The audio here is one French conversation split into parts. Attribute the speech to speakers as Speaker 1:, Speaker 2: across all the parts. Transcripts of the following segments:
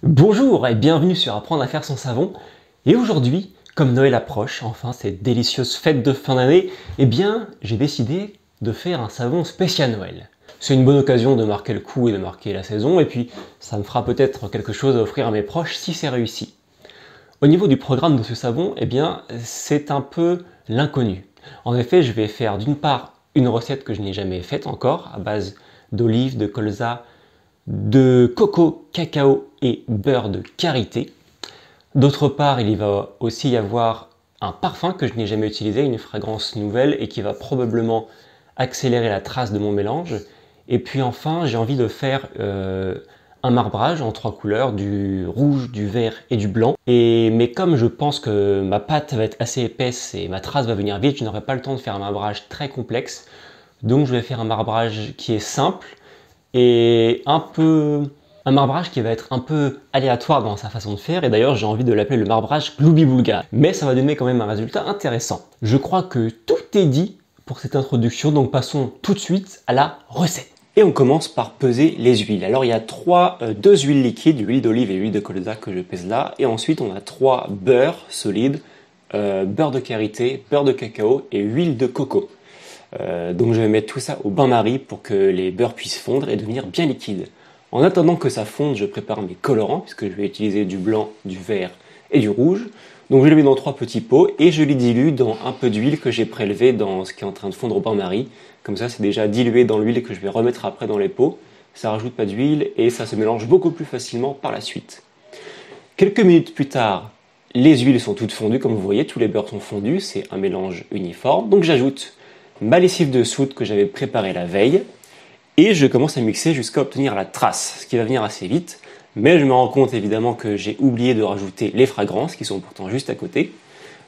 Speaker 1: Bonjour et bienvenue sur Apprendre à faire son savon. Et aujourd'hui, comme Noël approche, enfin cette délicieuse fête de fin d'année, eh bien j'ai décidé de faire un savon spécial Noël. C'est une bonne occasion de marquer le coup et de marquer la saison, et puis ça me fera peut-être quelque chose à offrir à mes proches si c'est réussi. Au niveau du programme de ce savon, eh bien c'est un peu l'inconnu. En effet, je vais faire d'une part une recette que je n'ai jamais faite encore, à base d'olives, de colza, de coco, cacao et beurre de karité. D'autre part, il va aussi y avoir un parfum que je n'ai jamais utilisé, une fragrance nouvelle et qui va probablement accélérer la trace de mon mélange. Et puis enfin, j'ai envie de faire un marbrage en 3 couleurs, du rouge, du vert et du blanc. Mais comme je pense que ma pâte va être assez épaisse et ma trace va venir vite, je n'aurai pas le temps de faire un marbrage très complexe. Donc je vais faire un marbrage qui est simple, et un marbrage qui va être un peu aléatoire dans sa façon de faire, et d'ailleurs j'ai envie de l'appeler le marbrage Gloubi-Boulga. Mais ça va donner quand même un résultat intéressant. Je crois que tout est dit pour cette introduction, donc passons tout de suite à la recette. Et on commence par peser les huiles. Alors il y a deux huiles liquides, l'huile d'olive et l'huile de colza que je pèse là, et ensuite on a 3 beurres solides, beurre de karité, beurre de cacao et huile de coco. Donc je vais mettre tout ça au bain-marie pour que les beurres puissent fondre et devenir bien liquides. En attendant que ça fonde, je prépare mes colorants, puisque je vais utiliser du blanc, du vert et du rouge. Donc je les mets dans 3 petits pots et je les dilue dans un peu d'huile que j'ai prélevé dans ce qui est en train de fondre au bain-marie. Comme ça, c'est déjà dilué dans l'huile que je vais remettre après dans les pots. Ça rajoute pas d'huile et ça se mélange beaucoup plus facilement par la suite. Quelques minutes plus tard, les huiles sont toutes fondues, comme vous voyez, tous les beurres sont fondus, c'est un mélange uniforme. Donc j'ajoute ma lessive de soude que j'avais préparée la veille, et je commence à mixer jusqu'à obtenir la trace, ce qui va venir assez vite, mais je me rends compte évidemment que j'ai oublié de rajouter les fragrances, qui sont pourtant juste à côté,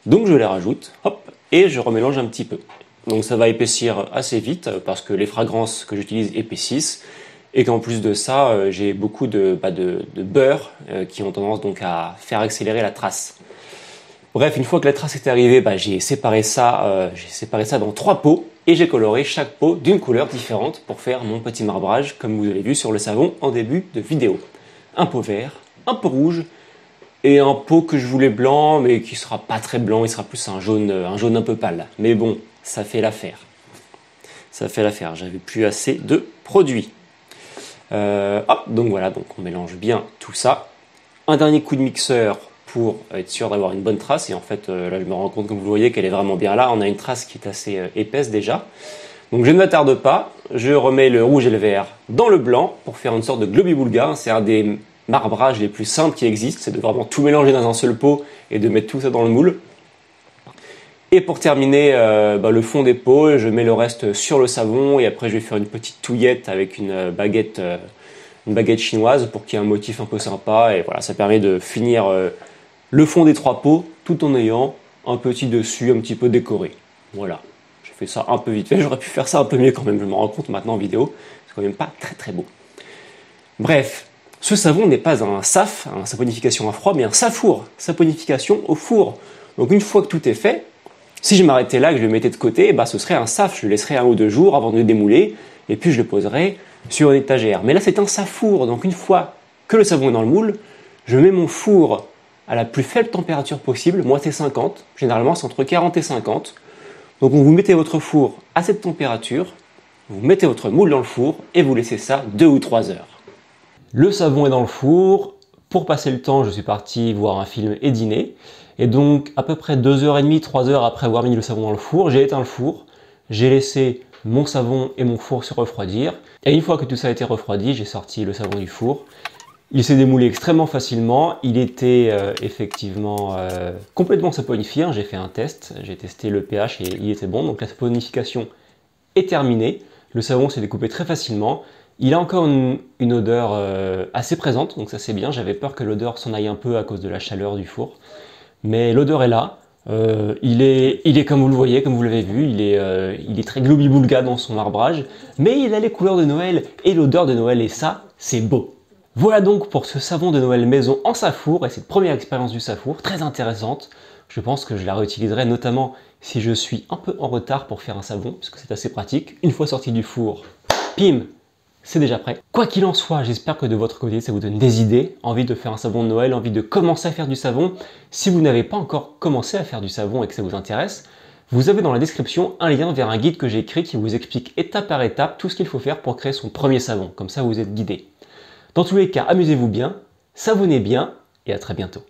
Speaker 1: donc je les rajoute, hop, et je remélange un petit peu. Donc ça va épaissir assez vite, parce que les fragrances que j'utilise épaississent, et qu'en plus de ça, j'ai beaucoup de beurre qui ont tendance donc à faire accélérer la trace. Bref, une fois que la trace est arrivée, j'ai séparé ça dans 3 pots et j'ai coloré chaque pot d'une couleur différente pour faire mon petit marbrage, comme vous avez vu sur le savon en début de vidéo. Un pot vert, un pot rouge et un pot que je voulais blanc, mais qui sera pas très blanc, il sera plus un jaune un peu pâle. Mais bon, ça fait l'affaire. Ça fait l'affaire, j'avais plus assez de produits. Donc voilà, donc on mélange bien tout ça. Un dernier coup de mixeur pour être sûr d'avoir une bonne trace, et en fait là je me rends compte, comme vous le voyez, qu'elle est vraiment bien là. On a une trace qui est assez épaisse déjà. Donc je ne m'attarde pas, je remets le rouge et le vert dans le blanc pour faire une sorte de globi-boulga. C'est un des marbrages les plus simples qui existent, c'est de vraiment tout mélanger dans un seul pot et de mettre tout ça dans le moule. Et pour terminer le fond des pots, je mets le reste sur le savon, et après je vais faire une petite touillette avec une baguette chinoise pour qu'il y ait un motif un peu sympa, et voilà, ça permet de finir le fond des 3 pots tout en ayant un petit dessus un petit peu décoré. Voilà, j'ai fait ça un peu vite fait, j'aurais pu faire ça un peu mieux quand même, je me rends compte maintenant en vidéo, c'est quand même pas très très beau. Bref, ce savon n'est pas un SAF, un saponification à froid, mais un safour, saponification au four. Donc une fois que tout est fait, si je m'arrêtais là, que je le mettais de côté, ce serait un SAF, je le laisserais 1 ou 2 jours avant de le démouler, et puis je le poserai sur une étagère. Mais là c'est un safour, donc une fois que le savon est dans le moule, je mets mon four à la plus faible température possible, moi c'est 50, généralement c'est entre 40 et 50. Donc vous mettez votre four à cette température, vous mettez votre moule dans le four et vous laissez ça 2 ou 3 heures. Le savon est dans le four, pour passer le temps je suis parti voir un film et dîner, et donc à peu près 2h30, 3 heures après avoir mis le savon dans le four, j'ai éteint le four, j'ai laissé mon savon et mon four se refroidir, et une fois que tout ça a été refroidi, j'ai sorti le savon du four. Il s'est démoulé extrêmement facilement, il était effectivement complètement saponifié, j'ai fait un test, j'ai testé le pH et il était bon, donc la saponification est terminée, le savon s'est découpé très facilement, il a encore une odeur assez présente, donc ça c'est bien, j'avais peur que l'odeur s'en aille un peu à cause de la chaleur du four, mais l'odeur est là, il est comme vous le voyez, comme vous l'avez vu, il est très globi-boulga dans son marbrage, mais il a les couleurs de Noël et l'odeur de Noël, et ça, c'est beau. Voilà donc pour ce savon de Noël maison en safour et cette première expérience du safour, très intéressante. Je pense que je la réutiliserai notamment si je suis un peu en retard pour faire un savon, parce que c'est assez pratique. Une fois sorti du four, pim, c'est déjà prêt. Quoi qu'il en soit, j'espère que de votre côté, ça vous donne des idées, envie de faire un savon de Noël, envie de commencer à faire du savon. Si vous n'avez pas encore commencé à faire du savon et que ça vous intéresse, vous avez dans la description un lien vers un guide que j'ai écrit qui vous explique étape par étape tout ce qu'il faut faire pour créer son premier savon. Comme ça, vous êtes guidé. Dans tous les cas, amusez-vous bien, savonnez bien et à très bientôt.